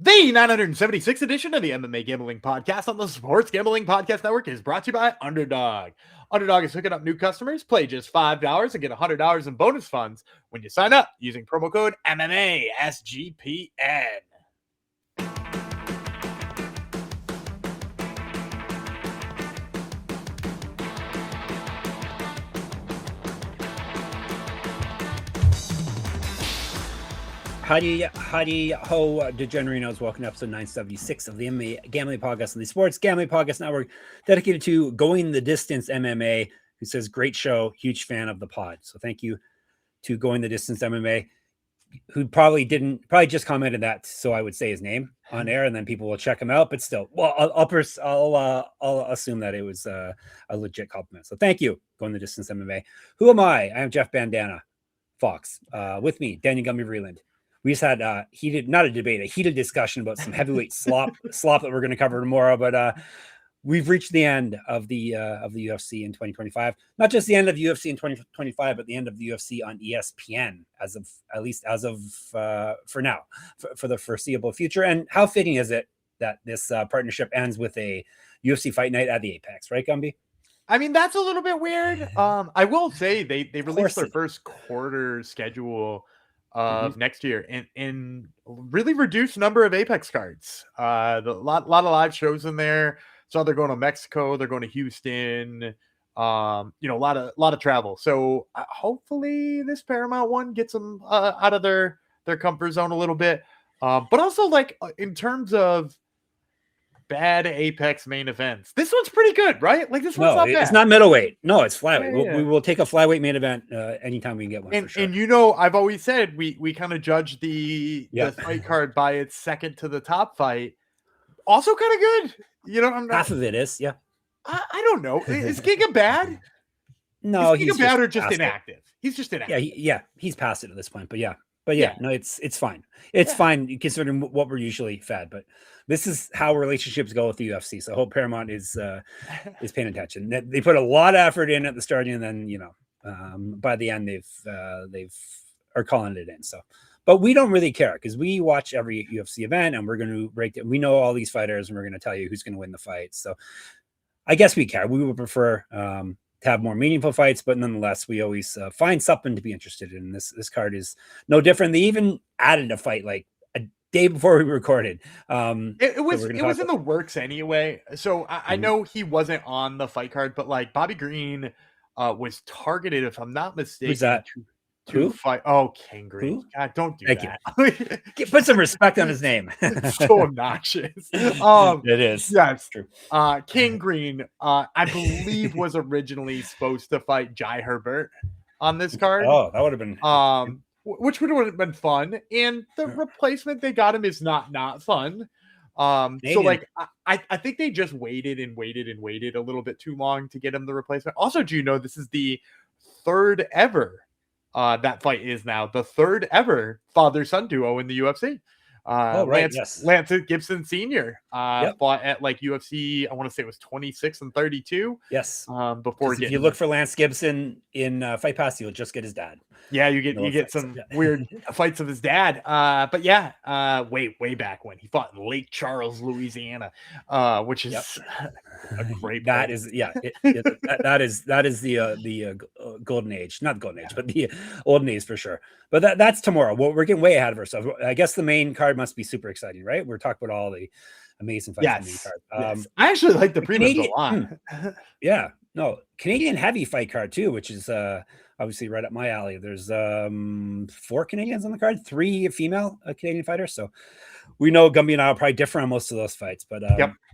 The 976th edition of the MMA Gambling Podcast on the Sports Gambling Podcast Network is brought to you by Underdog. Underdog is hooking up new customers. Play just $5 and get $100 in bonus funds when you sign up using promo code MMA SGPN. Howdy ho, degenerinos. Welcome to episode 976 of the MMA Gambling Podcast on the Sports Gambling Podcast Network, dedicated to Going the Distance MMA, who says, great show, huge fan of the pod. So thank you to Going the Distance MMA, who probably just commented that, so I would say his name on air, and then people will check him out. But still, well, I'll assume that it was a legit compliment. So thank you, Going the Distance MMA. Who am I? I am Jeff Bandana Fox. With me, Daniel Gumby Vreeland. We just had a heated discussion about some heavyweight slop that we're going to cover tomorrow. But we've reached the end of the UFC in 2025. Not just the end of the UFC in 2025, but the end of the UFC on ESPN as of for now, for the foreseeable future. And how fitting is it that this partnership ends with a UFC fight night at the Apex, right, Gumby? I mean, that's a little bit weird. I will say they released their first quarter schedule of next year and really reduced number of Apex cards. A lot of live shows in there. So they're going to Mexico, they're going to Houston, a lot of travel. So hopefully this Paramount one gets them out of their comfort zone a little bit. But also, like, in terms of bad Apex main events, this one's pretty good, right? Like, this one's not bad. It's not middleweight. No, it's flyweight. Yeah. We will take a flyweight main event anytime we can get one. And, for sure. and I've always said we kind of judge the fight card by its second to the top fight. Also kind of good. Half of it is, yeah. I don't know. Is Giga bad? No, he's bad or just inactive? He's just inactive. He's past it at this point. But no, it's fine. It's fine considering what we're usually fed. But this is how relationships go with the UFC. So I hope Paramount is paying attention. They put a lot of effort in at the starting, and then by the end they've are calling it in. So, but we don't really care because we watch every UFC event and we're going to break it. We know all these fighters and we're going to tell you who's going to win the fight. So I guess we care. We would prefer to have more meaningful fights, but nonetheless, we always find something to be interested in. This card is no different. They even added a fight like a day before we recorded. It was in the works anyway. So I know he wasn't on the fight card, but like Bobby Green was targeted, if I'm not mistaken. Who's that? To fight. Oh, King Green. Who? God, don't do Thank that. You. Put some respect on his name. It's so obnoxious. It is. Yes. True. King Green, I believe, was originally supposed to fight Jai Herbert on this card. Oh, that would have been which would have been fun. And the replacement they got him is not fun. So like I think they just waited a little bit too long to get him the replacement. Also, do you know this is the third ever that fight is now the third ever father-son duo in the UFC. Lance Gibson Sr. Fought at like UFC, I want to say it was 26 and 32. Yes. Before if you look for Lance Gibson in Fight Pass, you'll just get his dad. Yeah, you get some weird fights of his dad. But way back when he fought in Lake Charles, Louisiana, which is a great. That is the golden age, not the golden age, but the olden days for sure. But that's tomorrow. Well, we're getting way ahead of ourselves. I guess the main card must be super exciting, right? We're talking about all the amazing fights in the main card. I actually like the prelims a lot. No, Canadian heavy fight card too, which is obviously right up my alley. There's 4 Canadians on the card, 3 female Canadian fighters. So we know Gumby and I will probably differ on most of those fights, but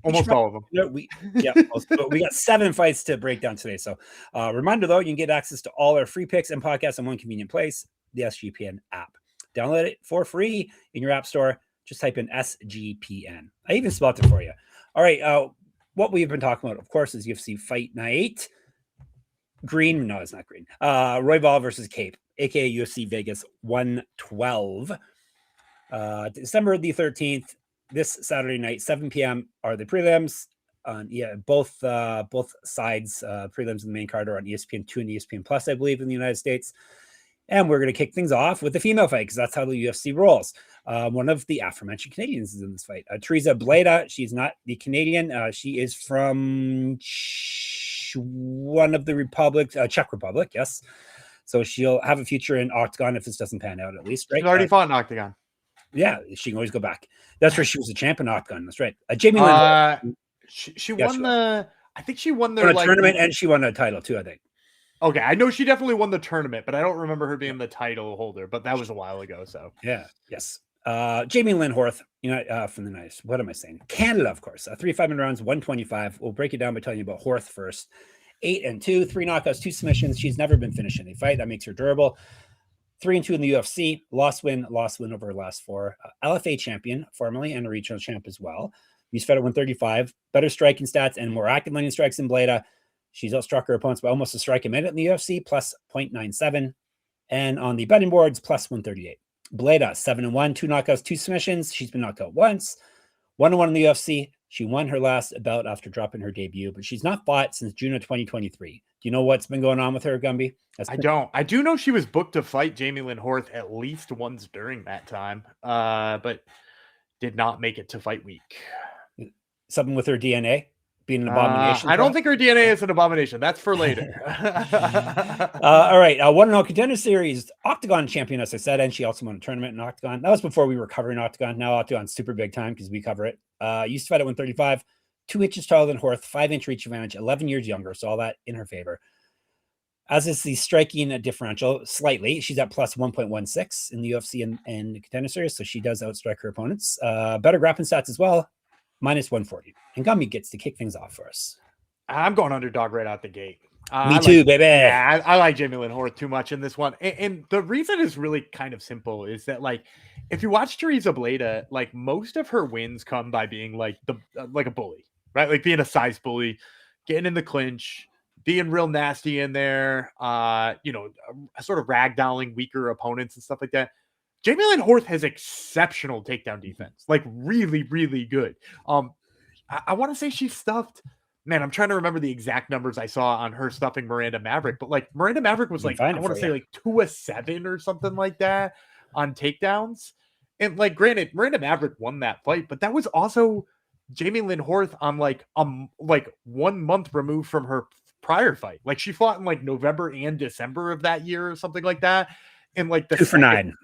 almost all of them. We got 7 fights to break down today. So reminder though, you can get access to all our free picks and podcasts in one convenient place, the SGPN app. Download it for free in your app store. Just type in SGPN. I even spelled it for you. All right. What we've been talking about, of course, is UFC Fight Night. Green. No, it's not green. Royval versus Cape, aka UFC Vegas 112. December the 13th, this Saturday night, 7 p.m. are the prelims. Both sides, prelims in the main card are on ESPN2 and ESPN Plus, I believe, in the United States. And we're going to kick things off with the female fight because that's how the UFC rolls. One of the aforementioned Canadians is in this fight. Tereza Bledá, she's not the Canadian. She is from one of the republics, Czech Republic, yes. So she'll have a future in Octagon if this doesn't pan out, at least, right? She's already fought in Octagon. Yeah, she can always go back. That's where she was a champion Octagon. That's right. Jamey-Lyn. She won the. I think she won their tournament, and she won a title too, I think. Okay, I know she definitely won the tournament, but I don't remember her being the title holder. But that was a while ago. So yeah, yes. Jamey-Lyn Horth, from the nice. What am I saying? Canada, of course. 3 5-minute rounds, 125. We'll break it down by telling you about Horth first. 8-2, 3 knockouts, 2 submissions. She's never been finished in a fight. That makes her durable. 3-2 in the UFC. Lost win over her last 4. LFA champion, formerly, and a regional champ as well. He's fed at 135. Better striking stats and more active landing strikes than Bledá. She's outstruck her opponents by almost a strike a minute in the UFC, plus 0.97. And on the betting boards, plus 138. Bledá, 7-1, 2 knockouts, 2 submissions. She's been knocked out once. 1-1 in the UFC. She won her last bout after dropping her debut, but she's not fought since June of 2023. Do you know what's been going on with her, Gumby? I don't. I do know she was booked to fight Jamey-Lyn Horth at least once during that time, but did not make it to fight week. Something with her DNA being an abomination. I don't think her DNA is an abomination. That's for later. All right. 1-0 Contender Series Octagon champion, as I said, and she also won a tournament in Octagon. That was before we were covering Octagon. Now Octagon's super big time because we cover it. Used to fight at 135, 2 inches taller than Horth, 5-inch reach advantage, 11 years younger. So all that in her favor. As is the striking differential, slightly. She's at plus 1.16 in the UFC and the Contender Series, so she does outstrike her opponents. Better grappling stats as well, minus 140. And Gumby gets to kick things off for us. I'm going underdog right out the gate. Me too, baby. Yeah, I like Jamey-Lyn Horth too much in this one. And the reason is really kind of simple is that, like, if you watch Tereza Bledá, like, most of her wins come by being like a bully, right? Like being a size bully, getting in the clinch, being real nasty in there, sort of ragdolling weaker opponents and stuff like that. Jamey-Lyn Horth has exceptional takedown defense, like really, really good. I want to say she stuffed. Man, I'm trying to remember the exact numbers I saw on her stuffing Miranda Maverick, but like Miranda Maverick was like, I want to say like 2-7 or something like that on takedowns. And like, granted, Miranda Maverick won that fight, but that was also Jamey-Lyn Horth on like 1 month removed from her prior fight. Like she fought in like November and December of that year or something like that. And like the 2 for 9.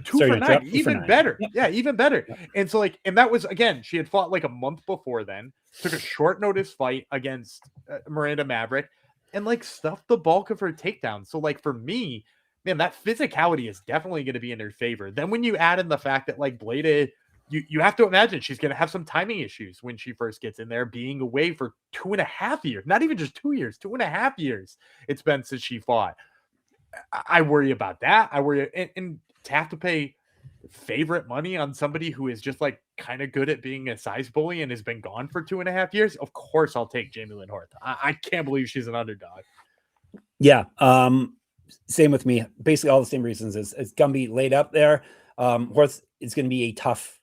2 for 9, even better. Yeah, even better. And so like, and that was, again, she had fought like a month before then, took a short notice fight against Miranda Maverick and like stuffed the bulk of her takedowns. So like for me, man, that physicality is definitely going to be in her favor. Then when you add in the fact that like Bledá, you have to imagine she's going to have some timing issues when she first gets in there, being away for 2.5 years, not even just 2 years, 2.5 years it's been since she fought. I worry about that. I worry, and to have to pay favorite money on somebody who is just like kind of good at being a size bully and has been gone for 2.5 years. Of course, I'll take Jamey-Lyn Horth. I can't believe she's an underdog. Yeah. Same with me. Basically all the same reasons as Gumby laid up there. Horth is going to be a tough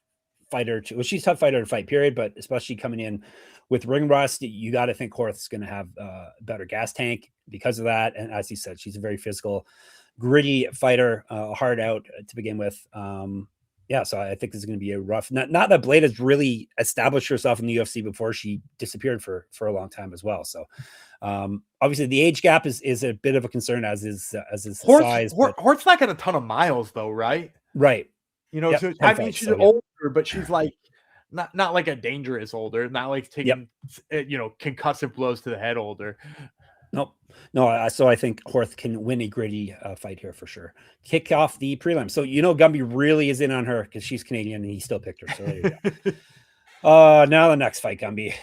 fighter she's a tough fighter to fight, period, but especially coming in with ring rust, you got to think Horth's going to have a better gas tank because of that. And as you said, she's a very physical, gritty fighter, hard out to begin with. So I think this is going to be a rough, not that Bledá has really established herself in the UFC before she disappeared for a long time as well. So obviously the age gap is a bit of a concern, as is size. Horth's not got a ton of miles though, right? Right. So I mean, she's older, but she's like not like a dangerous older, not like taking concussive blows to the head older. Nope. No, so I think Horth can win a gritty fight here for sure. Kick off the prelim. So Gumby really is in on her because she's Canadian and he still picked her. So there you go. Now the next fight, Gumby.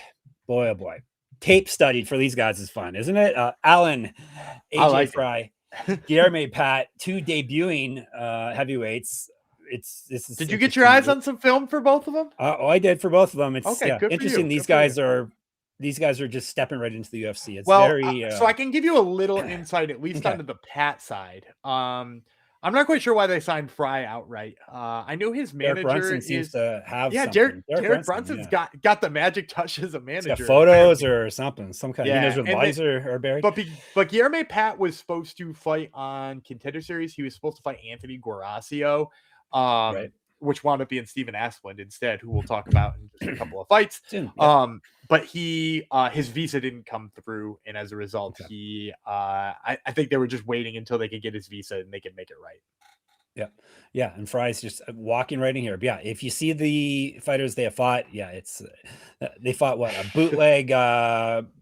Boy, oh boy. Tape studied for these guys is fun, isn't it? Alan, AJ Frye, Guilherme Pat, 2 debuting heavyweights. Did you get your eyes on some film for both of them? I did for both of them. It's okay, good interesting. For these guys are just stepping right into the UFC. It's very so I can give you a little insight, at least onto the Pat side. I'm not quite sure why they signed Frye outright. I knew his manager seems to have Jared Brunson's got the magic touch as a manager. He's got photos or something, some kind of he knows where the bodies are buried. But Guilherme Pat was supposed to fight on Contender Series. He was supposed to fight Anthony Guaracio. Right. which wound up being Stephen Asplund instead, who we'll talk about in just a couple of fights. Soon, yeah. But his visa didn't come through, and as a result, I think they were just waiting until they could get his visa and they could make it right. Yeah, and Frye's just walking right in here. But yeah, if you see the fighters they have fought, it's they fought what, a bootleg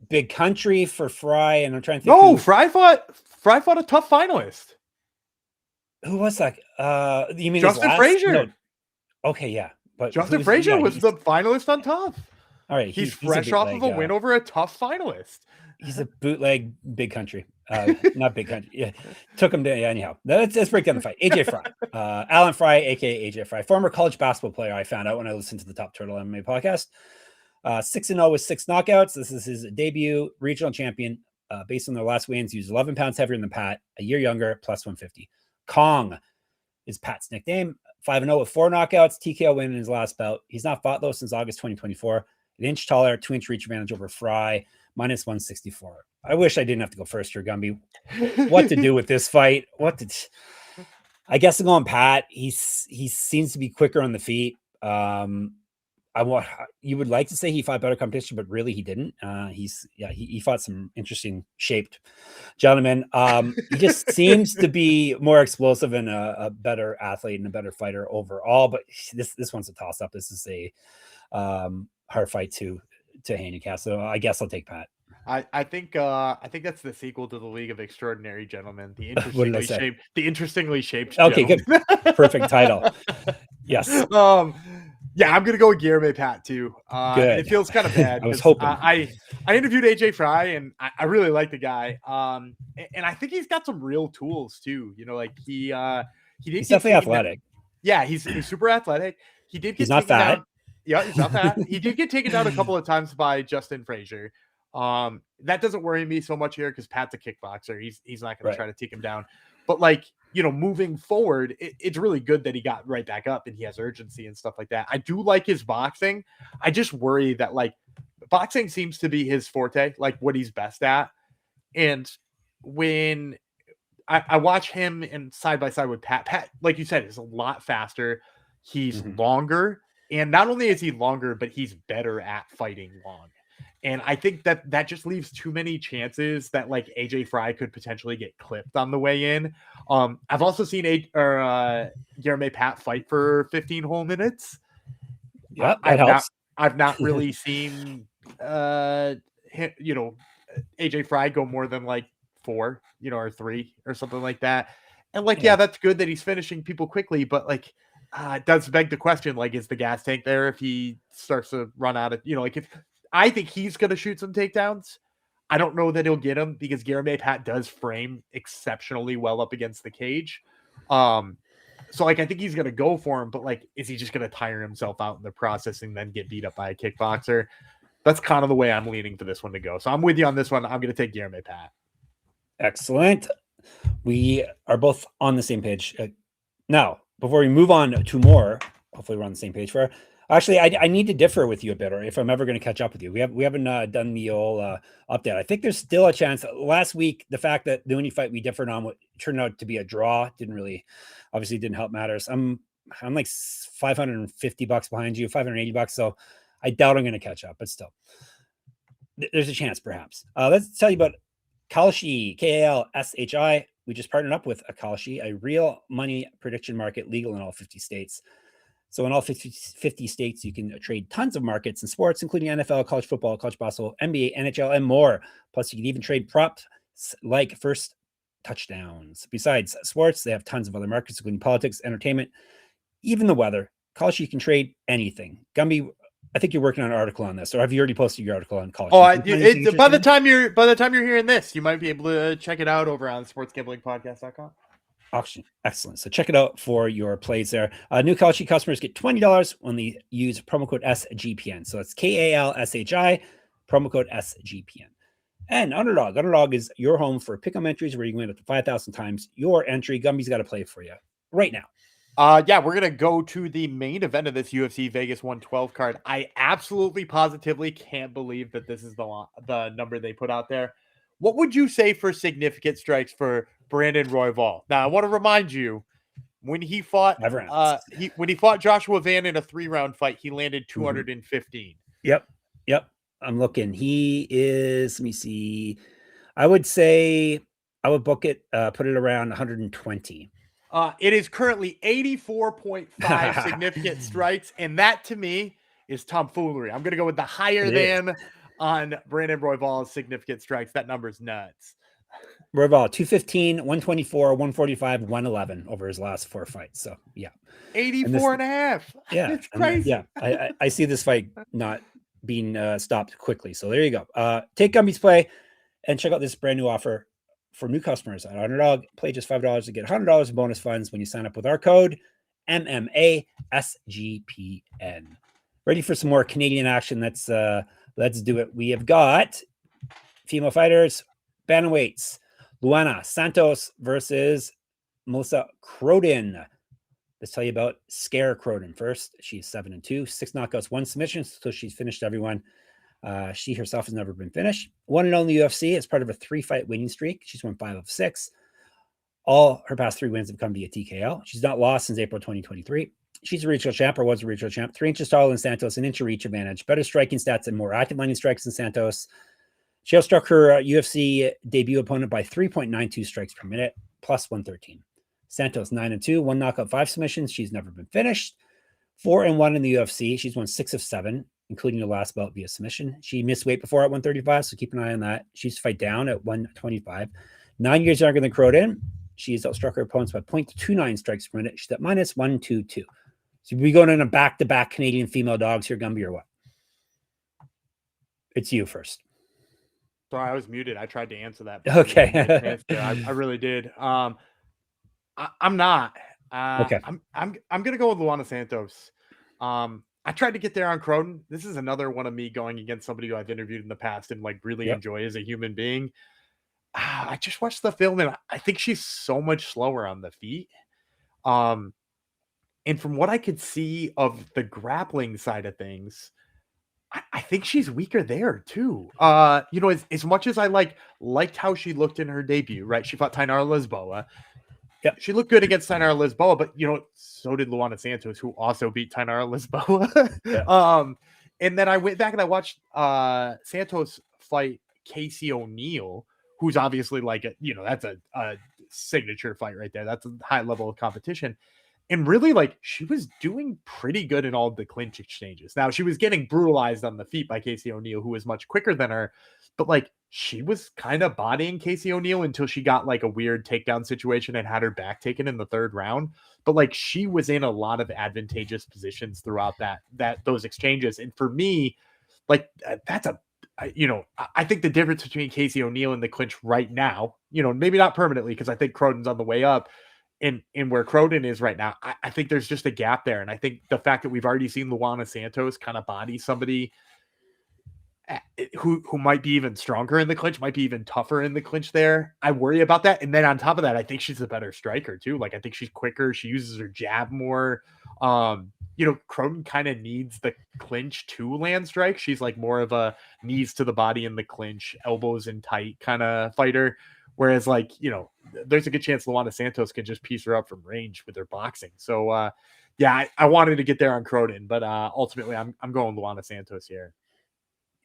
big country for Frye, and I'm trying to think. No, Frye fought a tough finalist. Who was that? You mean Justin Frazier? No. Okay, yeah, but Justin Frazier was the finalist on Tough. All right, he's fresh off of a win over a tough finalist. He's a bootleg big country. Not big country. Yeah, took him down. Yeah, anyhow, let's break down the fight. AJ Frye, Alan Frye, aka AJ Frye, former college basketball player. I found out when I listened to the Top Turtle MMA podcast. 6-0 with 6 knockouts. This is his debut regional champion. Based on their last wins, he was 11 pounds heavier than Pat, a year younger, plus 150. Kong is Pat's nickname. 5-0 with 4 knockouts. TKO win in his last bout. He's not fought though since August 2024. An inch taller, 2-inch reach advantage over Frye, minus 164. I wish I didn't have to go first here, Gumby. What to do with this fight? I guess I'm going Pat. He seems to be quicker on the feet. You would like to say he fought better competition, but really he didn't. He fought some interesting shaped gentlemen. He just seems to be more explosive and a better athlete and a better fighter overall. But this one's a toss up. This is a hard fight to handicap. So I guess I'll take Pat. I think that's the sequel to the League of Extraordinary Gentlemen. The interestingly shaped. Okay, gentlemen. Good, perfect title. Yes. Yeah, I'm gonna go with Guilherme Pat too. Good. It feels kind of bad. I was hoping. I interviewed AJ Frye and I really like the guy. And I think he's got some real tools too. You know, like he's definitely athletic. Yeah, he's super athletic. He's not fat. Yeah, he's not fat. He did get taken down a couple of times by Justin Frazier. That doesn't worry me so much here because Pat's a kickboxer. He's not going to try to take him down. But like, you know, moving forward, it's really good that he got right back up and he has urgency and stuff like that. I do like his boxing. I just worry that like boxing seems to be his forte, like what he's best at. And when I watch him and side by side with Pat, like you said, is a lot faster. He's longer. And not only is he longer, but he's better at fighting long. And I think that just leaves too many chances that like AJ Frye could potentially get clipped on the way in. I've also seen Guilherme Pat fight for 15 whole minutes. Yeah, helps. I've not really seen AJ Frye go more than like 4, or 3 or something like that. And like, yeah, that's good that he's finishing people quickly, but like it does beg the question, like, is the gas tank there if he starts to run out of, like if I think he's going to shoot some takedowns. I don't know that he'll get him because Guilherme Pat does frame exceptionally well up against the cage. So like, I think he's going to go for him, but like, is he just going to tire himself out in the process and then get beat up by a kickboxer? That's kind of the way I'm leaning for this one to go. So I'm with you on this one. I'm going to take Guilherme Pat. Excellent. We are both on the same page. Now, before we move on to more, hopefully we're on the same page for. Actually, I need to differ with you a bit, or if I'm ever going to catch up with you. We haven't done the old update. I think there's still a chance. Last week, the fact that the only fight we differed on what turned out to be a draw didn't help matters. I'm like $550 behind you, $580. So I doubt I'm going to catch up, but still, there's a chance perhaps. Let's tell you about Kalshi, Kalshi. We just partnered up with Kalshi, a real money prediction market legal in all 50 states. So in all 50 states, you can trade tons of markets and sports, including NFL, college football, college basketball, NBA, NHL, and more. Plus, you can even trade props like first touchdowns. Besides sports, they have tons of other markets, including politics, entertainment, even the weather. Kalshi, you can trade anything. Gumby, I think you're working on an article on this, or have you already posted your article on Kalshi? By the time you're hearing this, you might be able to check it out over on sportsgamblingpodcast.com. Excellent. So check it out for your plays there. New Kalshi customers get $20 when they use promo code SGPN. So it's KALSHI, promo code SGPN. And Underdog. Underdog is your home for pick-em entries where you can win up to 5,000 times your entry. Gumby's got to play for you right now. We're going to go to the main event of this UFC Vegas 112 card. I absolutely positively can't believe that this is the number they put out there. What would you say for significant strikes for Brandon Royval? Now, I want to remind you, when he fought when he fought Joshua Van in a 3-round fight, he landed 215. Yep. I'm looking. He is, let me see. I would say I would book it, put it around 120. It is currently 84.5 significant strikes, and that to me is tomfoolery. I'm going to go with the higher than on Brandon Royval's significant strikes. That number's nuts. Royval 215, 124, 145, 111 over his last 4 fights. So yeah, 84 and a half. Yeah, it's crazy. I see this fight not being stopped quickly. So there you go. Take Gumby's play and check out this brand new offer for new customers at Underdog. Play just $5 to get $100 in bonus funds when you sign up with our code MMA SGPN. Ready for some more Canadian action? Let's do it. We have got female fighters, bantamweights, Luana Santos versus Melissa Croden. Let's tell you about Scare Croden first. She's 7-2, 6 knockouts, 1 submission, so she's finished everyone. She herself has never been finished. 1-0 in the UFC as part of a 3-fight winning streak. She's won 5 of 6. All her past 3 wins have come via TKO. She's not lost since April 2023. She's a regional champ, or was a regional champ. 3 inches taller than Santos, an inch of reach advantage, better striking stats and more active landing strikes than Santos. She outstruck her UFC debut opponent by 3.92 strikes per minute, plus 113. Santos 9-2, 1 knockout, 5 submissions. She's never been finished. 4-1 in the UFC. She's won 6 of 7, including the last bout via submission. She missed weight before at 135, so keep an eye on that. She's fight down at 125. 9 years younger than Croden. She's outstruck her opponents by 0.29 strikes per minute. She's at minus 122. So we going in a back-to-back Canadian female dogs here, Gumby, or what? It's you first. Sorry, I was muted. I tried to answer that. Okay. I really did. I'm not. Okay. I'm gonna go with Luana Santos. I tried to get there on Croden. This is another one of me going against somebody who I've interviewed in the past and like really enjoy as a human being. I just watched the film and I think she's so much slower on the feet. And from what I could see of the grappling side of things, I think she's weaker there too. As much as I liked how she looked in her debut, right? She fought Tainara Lisboa. Yeah, she looked good against Tainara Lisboa, but so did Luana Santos, who also beat Tainara Lisboa. Yeah. And then I went back and I watched Santos fight Casey O'Neill, who's obviously that's a signature fight right there. That's a high level of competition. And really, she was doing pretty good in all the clinch exchanges. Now, she was getting brutalized on the feet by Casey O'Neill, who was much quicker than her. But, she was kind of bodying Casey O'Neill until she got, a weird takedown situation and had her back taken in the 3rd round. But, she was in a lot of advantageous positions throughout those exchanges. And for me, that's I think the difference between Casey O'Neill and the clinch right now, maybe not permanently, because I think Croden's on the way up. In where Croden is right now, I think there's just a gap there. And I think the fact that we've already seen Luana Santos kind of body somebody who might be even stronger in the clinch, might be even tougher in the clinch there, I worry about that. And then on top of that, I think she's a better striker too. I think she's quicker. She uses her jab more. Croden kind of needs the clinch to land strikes. She's more of a knees to the body in the clinch, elbows in tight kind of fighter. Whereas, there's a good chance Luana Santos can just piece her up from range with her boxing. So, I wanted to get there on Croden, but ultimately, I'm going Luana Santos here.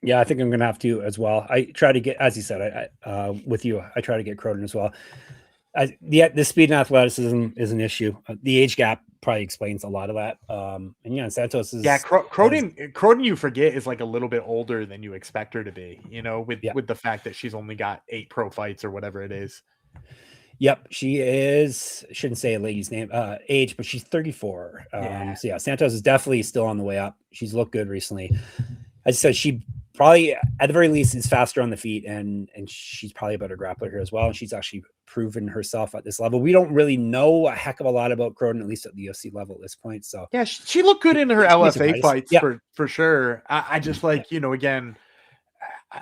Yeah, I think I'm going to have to as well. I try to get, as you said, with you, I try to get Croden as well. The speed and athleticism is an issue. The age gap probably explains a lot of that. And Santos is Croden you forget is a little bit older than you expect her to be. With the fact that she's only got 8 pro fights or whatever it is. Yep, she is. I shouldn't say a lady's name, age, but she's 34. So Santos is definitely still on the way up. She's looked good recently. As I said, she probably at the very least is faster on the feet, and she's probably a better grappler here as well. And she's actually proven herself at this level. We don't really know a heck of a lot of about Croden, at least at the UFC level at this point. So yeah, she looked good in her LFA fights for sure. I just again,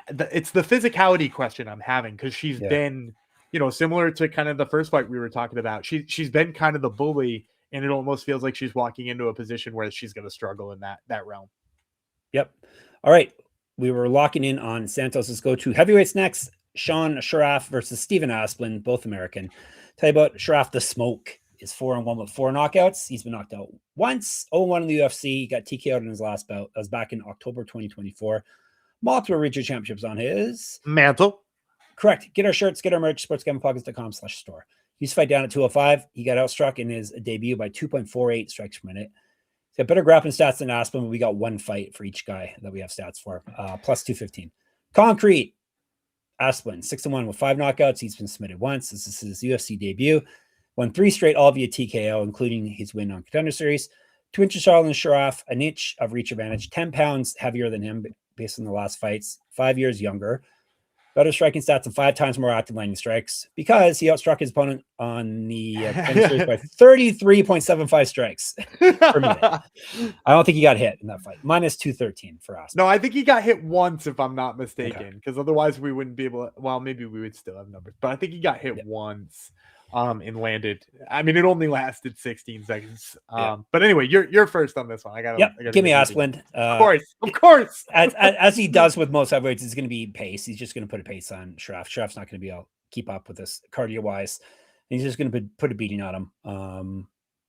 it's the physicality question I'm having, because she's been similar to kind of the first fight we were talking about. She's been kind of the bully, and it almost feels like she's walking into a position where she's going to struggle in that realm. Yep. All right. We were locking in on Santos. Let's go to heavyweights next. Sharaf versus Stephen Asplund, both American. Tell you about Sharaf the Smoke. is 4-1 with 4 knockouts. He's been knocked out once, 0-1 in the UFC. He got TKO'd in his last bout. That was back in October 2024. Multiple regional championships on his mantle. Correct. Get our shirts, get our merch, sportsgamblingpockets.com/store. He's fight down at 205. He got outstruck in his debut by 2.48 strikes per minute. He's got better grappling stats than Asplund, but we got one fight for each guy that we have stats for, plus 215. Concrete. Asplund, 6-1 with 5 knockouts. He's been submitted once. This is his UFC debut. Won 3 straight, all via TKO, including his win on Contender Series. 2 inches taller than Sharaf, an inch of reach advantage, 10 pounds heavier than him based on the last fights, 5 years younger. Better striking stats and 5 times more active landing strikes because he outstruck his opponent on the Contender Series by 33.75 strikes per minute. I don't think he got hit in that fight. Minus 213 for us. No, I think he got hit once, if I'm not mistaken, because otherwise we wouldn't be able to, well, maybe we would still have numbers, but I think he got hit once and landed. I mean, it only lasted 16 seconds. But anyway, you're first on this one. I gotta give me Asplund. Of course. As he does with most heavyweights, it's going to be pace. He's just going to put a pace on Sharaf. Sharaf's not going to be able to keep up with this cardio wise. He's just going to put a beating on him.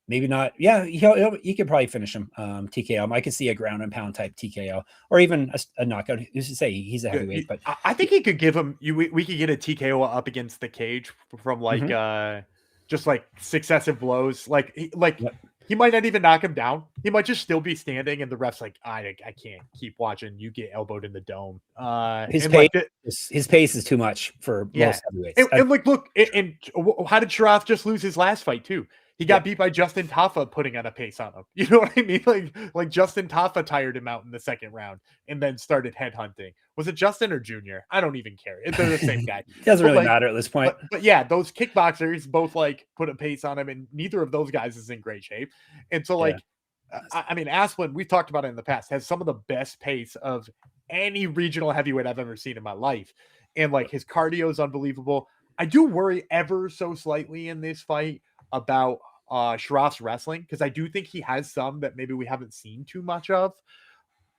Maybe not. Yeah, he could probably finish him. TKO. I could see a ground and pound type TKO, or even a knockout. Who's to say he's a heavyweight? But I think he could give him. We could get a TKO up against the cage from like just like successive blows. He might not even knock him down. He might just still be standing, and the ref's like, I can't keep watching you get elbowed in the dome. His pace is too much for most heavyweights. And look, and how did Sharaf just lose his last fight too? He got beat by Justin Tafa putting on a pace on him. You know what I mean? Like Justin Tafa tired him out in the second round and then started headhunting. Was it Justin or Junior? I don't even care. They're the same guy. It doesn't really matter at this point. But yeah, those kickboxers both like put a pace on him, and neither of those guys is in great shape. And so I mean, Asplund, we've talked about it in the past, has some of the best pace of any regional heavyweight I've ever seen in my life. And like his cardio is unbelievable. I do worry ever so slightly in this fight about Sharaf's wrestling, because I do think he has some that maybe we haven't seen too much of.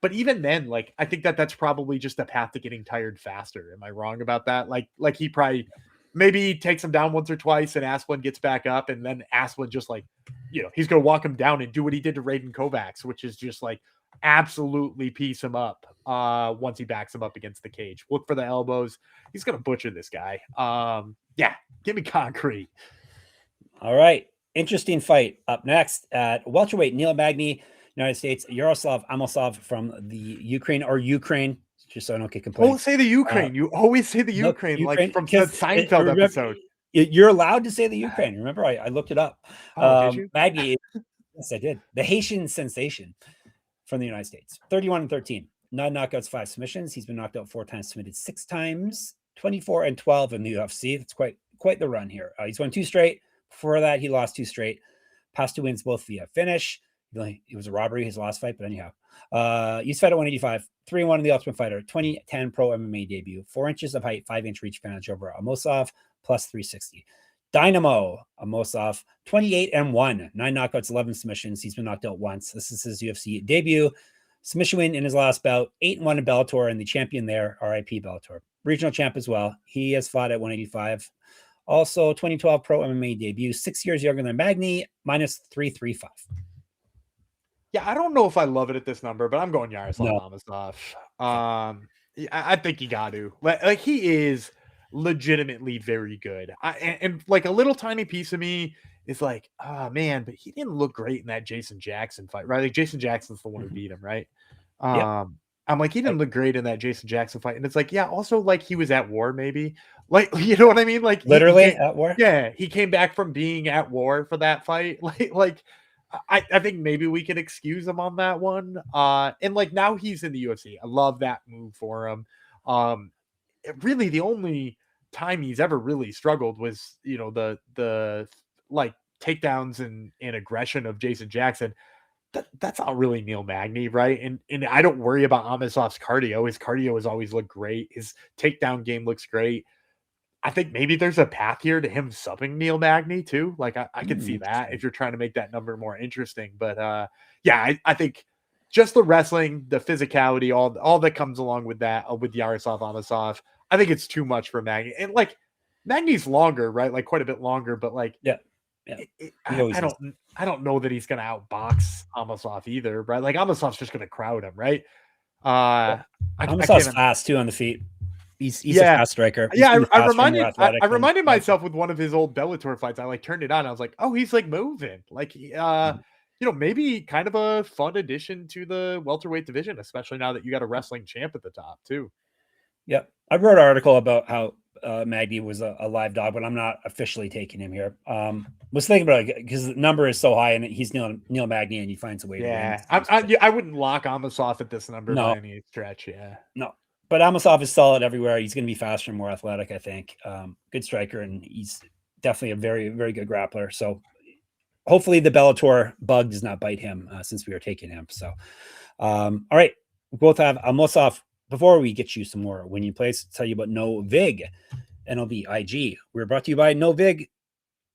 But even then, like, I think that's probably just a path to getting tired faster. Am I wrong about that? Like he probably maybe takes him down once or twice and Asplund gets back up, and then Asplund just like, he's going to walk him down and do what he did to Raiden Kovacs, which is just like absolutely piece him up once he backs him up against the cage. Look for the elbows. He's going to butcher this guy. Give me concrete. All right. Interesting fight up next at welterweight. Neil Magny, United States. Yaroslav Amosov from the Ukraine, just so I don't get complaints. Don't say the Ukraine. You always say the Ukraine, like from the Seinfeld episode. You're allowed to say the Ukraine. Remember, I looked it up. Did you? Magny, yes, I did. The Haitian sensation from the United States. 31-13. 9 knockouts, 5 submissions. He's been knocked out 4 times, submitted 6 times. 24-12 in the UFC. That's quite the run here. He's won 2 straight. Before that, he lost 2 straight. Past 2 wins, both via finish. It was a robbery, his last fight, but anyhow. He's fed at 185, 3-1 in the Ultimate Fighter, 2010 pro MMA debut, 4 inches of height, 5-inch reach advantage over Amosov, plus 360. Dynamo Amosov, 28-1, 9 knockouts, 11 submissions. He's been knocked out once. This is his UFC debut. Submission win in his last bout, 8-1 in Bellator, and the champion there, RIP Bellator. Regional champ as well. He has fought at 185. Also, 2012 pro MMA debut, 6 years younger than Magny, minus 335. Yeah, I don't know if I love it at this number, but I'm going Yaroslav Amosov. I think you got to. Like, he is legitimately very good. And like a little tiny piece of me is like, oh man, but he didn't look great in that Jason Jackson fight, right? Like Jason Jackson's the one who beat him, right? I'm like, he didn't look great in that Jason Jackson fight. And it's like, yeah, also like he was at war, maybe. Like, you know what I mean? Like literally at war. Yeah, he came back from being at war for that fight. I think maybe we can excuse him on that one. And like now he's in the UFC. I love that move for him. Really the only time he's ever really struggled was, the like takedowns and aggression of Jason Jackson. That's not really Neil Magny, right? And I don't worry about Amosov's cardio. His cardio has always looked great. His takedown game looks great. I think maybe there's a path here to him subbing Neil Magny too. Like I could see that if you're trying to make that number more interesting. But I think just the wrestling, the physicality, all that comes along with that, with Yaroslav Amosov, I think it's too much for Magny. And like Magny's longer, right? Like quite a bit longer, but like I don't know that he's going to outbox Amosov either, right? Like Amosov's just going to crowd him, right? Amosov's fast too on the feet. He's a fast striker. I reminded myself with one of his old Bellator fights. I like turned it on. I was like, oh, he's like moving. Like, maybe kind of a fun addition to the welterweight division, especially now that you got a wrestling champ at the top too. Yeah, I wrote an article about how Magny was a live dog, but I'm not officially taking him here. Was thinking about it because the number is so high and he's Neil Magny and he finds a way to win. I wouldn't lock Amosov at this number by any stretch. Yeah. No. But Amosov is solid everywhere. He's going to be faster and more athletic, I think. Good striker, and he's definitely a very, very good grappler. So hopefully the Bellator bug does not bite him since we are taking him. So, all right. We both have Amosov. Before we get you some more winning plays, tell you about No Vig, NLV IG. We're brought to you by No Vig.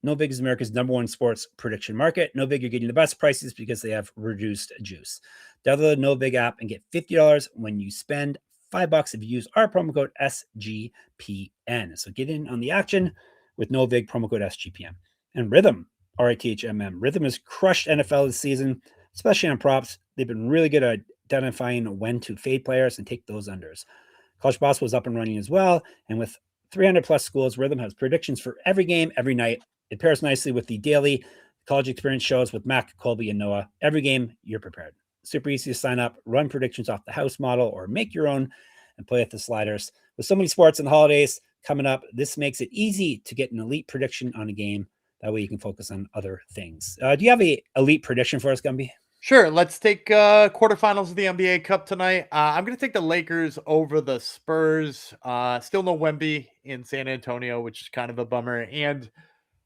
No Vig is America's #1 sports prediction market. No Vig, you're getting the best prices because they have reduced juice. Download the No Vig app and get $50 when you spend $5 if you use our promo code SGPN. So get in on the action with No Vig, promo code SGPN. And Rhythm, RITHMM. Rhythm has crushed NFL this season, especially on props. They've been really good at identifying when to fade players and take those unders. College basketball is up and running as well. And with 300 plus schools, Rhythm has predictions for every game, every night. It pairs nicely with the daily college experience shows with Mac, Colby, and Noah. Every game, you're prepared. Super easy to sign up, run predictions off the house model, or make your own and play with the sliders. With so many sports and holidays coming up, this makes it easy to get an elite prediction on a game. That way you can focus on other things. Do you have an elite prediction for us, Gumby? Sure. Let's take quarterfinals of the NBA Cup tonight. I'm going to take the Lakers over the Spurs. Still no Wemby in San Antonio, which is kind of a bummer. And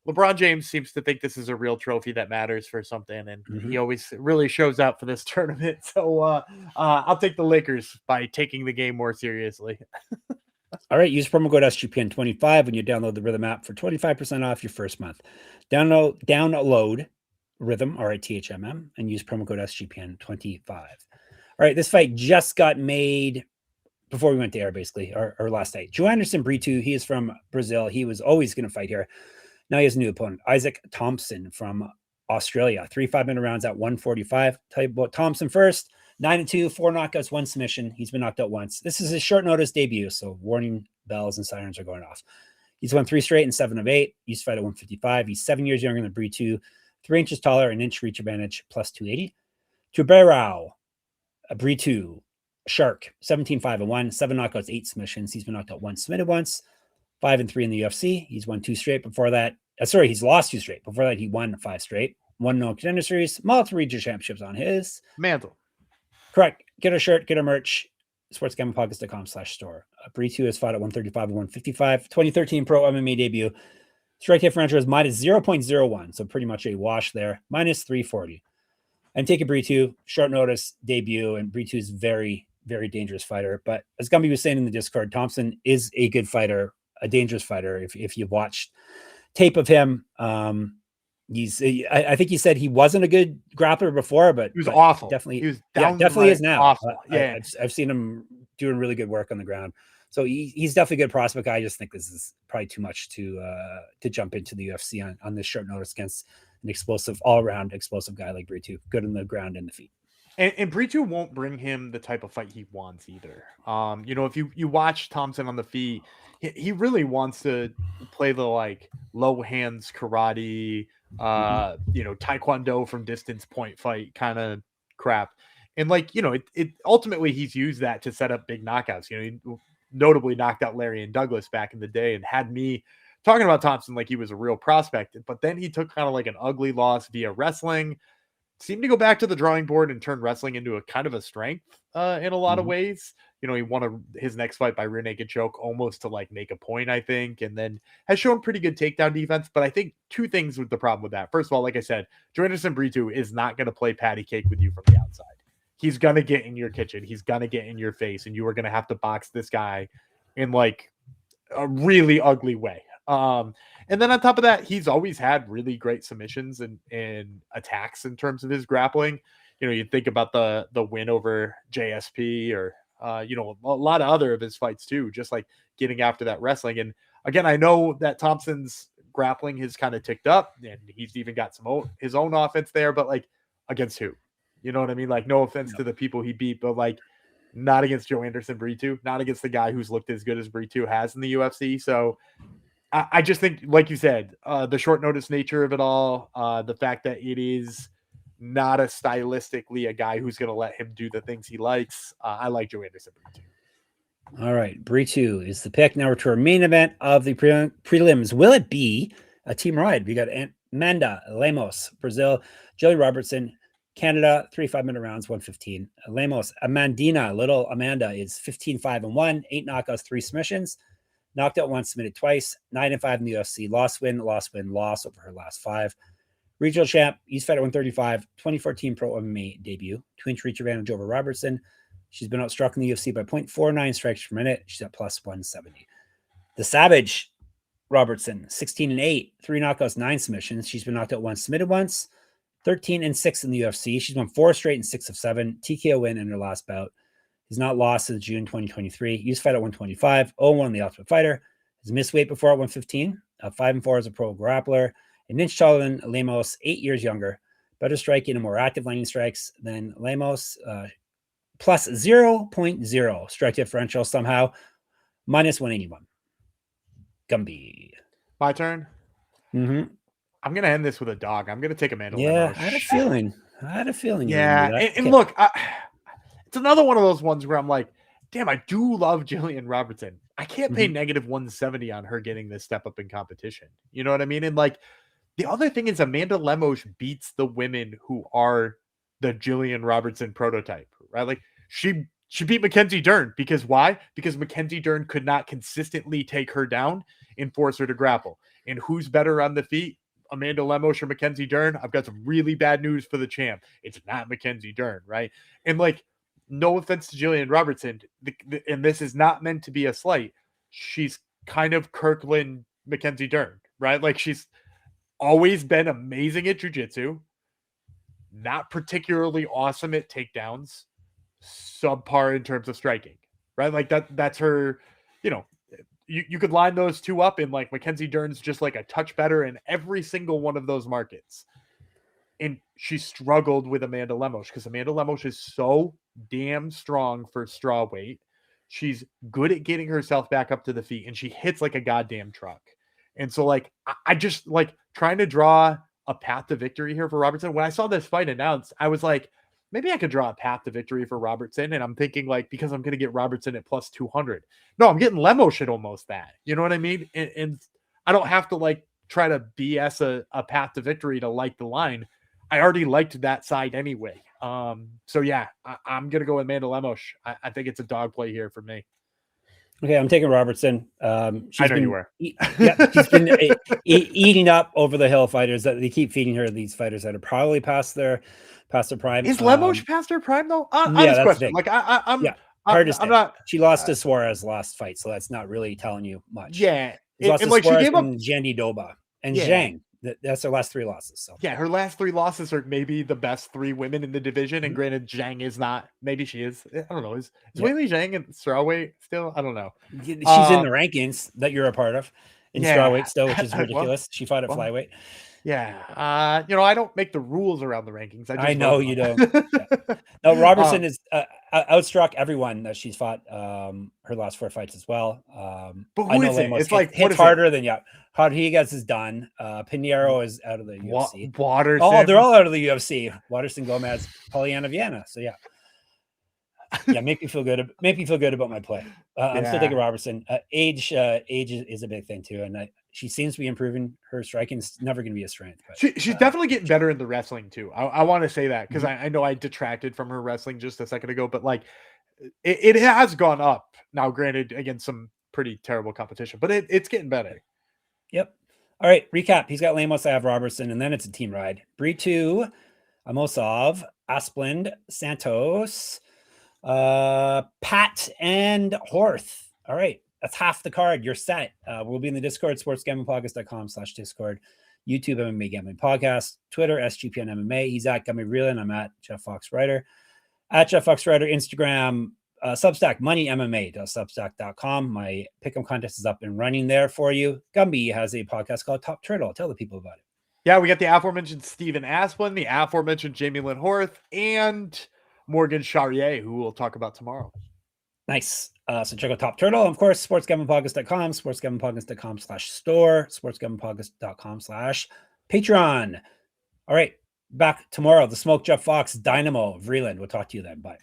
LeBron James seems to think this is a real trophy that matters for something, and he always really shows out for this tournament. So I'll take the Lakers by taking the game more seriously. All right, use promo code SGPN25 when you download the Rhythm app for 25% off your first month. Download Rhythm, RITHMM, and use promo code SGPN25. All right, this fight just got made before we went to air, basically, or last night. Joanderson Brito, he is from Brazil. He was always going to fight here. Now he has a new opponent, Isaac Thomson from Australia. 3 5-minute rounds at 145. Tell you about Thomson first. 9-2, 4 knockouts, 1 submission. He's been knocked out once. This is his short notice debut, so warning bells and sirens are going off. He's won 3 straight and 7 of 8. Used to fight at 155. He's 7 years younger than Brito. 3 inches taller, an inch reach advantage, plus 280. Tuberao, Brito, Shark, 17-5-1, 7 knockouts, 8 submissions. He's been knocked out once, submitted once. 5-3 in the UFC. He's won 2 straight before that. He's lost 2 straight. Before that, he won 5 straight. 1 no contender series. Multiple regional championships on his mantle. Correct. Get a shirt, get a merch. sportsgamblingpodcast.com/store. Brito has fought at 135 and 155. 2013 pro MMA debut. Strike differential is minus 0.01. So pretty much a wash there. Minus 340. I'm taking Brito. Short notice debut. And Brito is very, very dangerous fighter. But as Gumby was saying in the Discord, Thomson is a good fighter. A dangerous fighter. If you've watched tape of him, I think he said he wasn't a good grappler before, but he was awful. Definitely, he was definitely is now. Awful. Yeah, I've seen him doing really good work on the ground. So he's definitely a good prospect. I just think this is probably too much to jump into the UFC on this short notice against an explosive, all-around explosive guy like Brito, good on the ground and the feet. And Brito won't bring him the type of fight he wants either. If you watch Thomson on the feet, he really wants to play the like low hands karate, taekwondo from distance point fight kind of crap. And it ultimately he's used that to set up big knockouts. He notably knocked out Larry and Douglas back in the day and had me talking about Thomson like he was a real prospect. But then he took kind of like an ugly loss via wrestling. Seemed to go back to the drawing board and turn wrestling into a kind of a strength in a lot of ways. He won his next fight by rear naked choke almost to like make a point, I think, and then has shown pretty good takedown defense. But I think 2 things with the problem with that. First of all, like I said, Joanderson Brito is not going to play patty cake with you from the outside. He's going to get in your kitchen. He's going to get in your face, and you are going to have to box this guy in like a really ugly way. And then on top of that, he's always had really great submissions and attacks in terms of his grappling. You think about the win over JSP or, a lot of other of his fights too, just like getting after that wrestling. And again, I know that Thompson's grappling has kind of ticked up, and he's even got his own offense there, but like against who? You know what I mean? Like, no offense to the people he beat, but like not against Joanderson Brito, not against the guy who's looked as good as Brito has in the UFC. So I just think, like you said, the short notice nature of it all, the fact that it is not stylistically a guy who's going to let him do the things he likes. I like Joanderson Brito. All right, Brito is the pick. Now we're to our main event of the prelims. Will it be a team ride? We got Amanda Lemos, Brazil, Gillian Robertson, Canada, 3 5-minute rounds, 115. Lemos, Amandina, little Amanda is 15-5-1, 8 knockouts, 3 submissions, knocked out once, submitted twice, 9-5 in the UFC, loss over her last 5. Regional champ, East Fight at 135, 2014 Pro MMA debut, 2-inch reach advantage over Robertson. She's been outstruck in the UFC by 0.49 strikes per minute. She's at plus 170. The Savage, Robertson, 16-8, 3 knockouts, 9 submissions. She's been knocked out once, submitted once, 13-6 in the UFC. She's won 4 straight and 6 of 7. TKO win in her last bout. Has not lost since June 2023. Used fight at 125, 0-1 in the Ultimate Fighter. Has missed weight before at 115. 5-4 as a pro grappler. An inch taller than Lemos, 8 years younger. Better striking and more active landing strikes than Lemos. Plus 0.0 strike differential somehow. Minus 181. Gumby. My turn. Mm-hmm. I'm going to end this with a dog. I'm going to take Amanda Yeah, Lemos. I had a feeling. Yeah, and look, it's another one of those ones where I'm like, damn, I do love Gillian Robertson. I can't pay negative 170 on her getting this step up in competition. You know what I mean? And like, the other thing is Amanda Lemos beats the women who are the Gillian Robertson prototype, right? Like she beat Mackenzie Dern because why? Because Mackenzie Dern could not consistently take her down and force her to grapple. And who's better on the feet? Amanda Lemos or Mackenzie Dern? I've got some really bad news for the champ. It's not Mackenzie Dern, right? And like, no offense to Gillian Robertson, and this is not meant to be a slight. She's kind of Kirkland Mackenzie Dern, right? Like she's always been amazing at jiu-jitsu, not particularly awesome at takedowns, subpar in terms of striking, right? Like that's her, you know, you could line those two up and like Mackenzie Dern's just like a touch better in every single one of those markets. And she struggled with Amanda Lemos because Amanda Lemos is so damn strong for straw weight. She's good at getting herself back up to the feet and she hits like a goddamn truck. And so like, I just like trying to draw a path to victory here for Robertson. When I saw this fight announced, I was like, maybe I could draw a path to victory for Robertson. And I'm thinking like, because I'm going to get Robertson at plus 200. No, I'm getting Lemos at almost that. You know what I mean? And I don't have to like try to BS a path to victory to like the line. I already liked that side anyway. So yeah, I'm going to go with Amanda Lemos. I think it's a dog play here for me. Okay, I'm taking Robertson. I know you were. She's been eating up over the hill fighters. That they keep feeding her these fighters that are probably past their prime. Is Lemos past her prime though? Yeah, that's the thing. Like I'm not. She lost to Suarez last fight, so that's not really telling you much. Yeah, lost to like Suarez she gave up Jandy Doba and Zhang. That's her last 3 losses. So yeah, her last 3 losses are maybe the best 3 women in the division. And granted, Zhang is not. Maybe she is. I don't know. Is Weili Zhang in strawweight still? I don't know. She's in the rankings that you're a part of in strawweight still, which is ridiculous. She fought at flyweight. Yeah. I don't make the rules around the rankings. I know you don't. No, Robertson is outstruck everyone that she's fought her last 4 fights as well. But who is it? It's like hits harder than Rodriguez is done. Pinheiro is out of the UFC. Waterson. Oh, they're all out of the UFC. Waterson, Gomez, Polyana, Viana. So yeah, make me feel good about my play. I'm still taking Robertson. Age is a big thing too, and she seems to be improving her striking. It's never going to be a strength. But, she's definitely getting better in the wrestling too. I want to say that because I know I detracted from her wrestling just a second ago, but like it has gone up now. Granted, against some pretty terrible competition, but it's getting better. Yep. All right. Recap. He's got Lemos. I have Robertson, and then it's a team ride. Brito, Amosov, Asplund, Santos, Pat, and Horth. All right. That's half the card. You're set. We'll be in the Discord, sportsgamblingpodcast.com/Discord, YouTube MMA Gambling Podcast, Twitter, SGPN MMA. He's at Gumby Vreeland. I'm at Jeff Fox Writer. At Jeff Fox Writer, Instagram, Substack, moneymma.substack.com. My pick'em contest is up and running there for you. Gumby has a podcast called Top Turtle. Tell the people about it. Yeah, we got the aforementioned Stephen Asplund, the aforementioned Jamey-Lyn Horth, and Morgan Charrier, who we'll talk about tomorrow. Nice. So check out Top Turtle. Of course, sportsgamblingpodcast.com, sportsgamblingpodcast.com/store, sportsgamblingpodcast.com/Patreon. All right. Back tomorrow. The Smoke Jeff Fox Dynamo Vreeland. We'll talk to you then. Bye.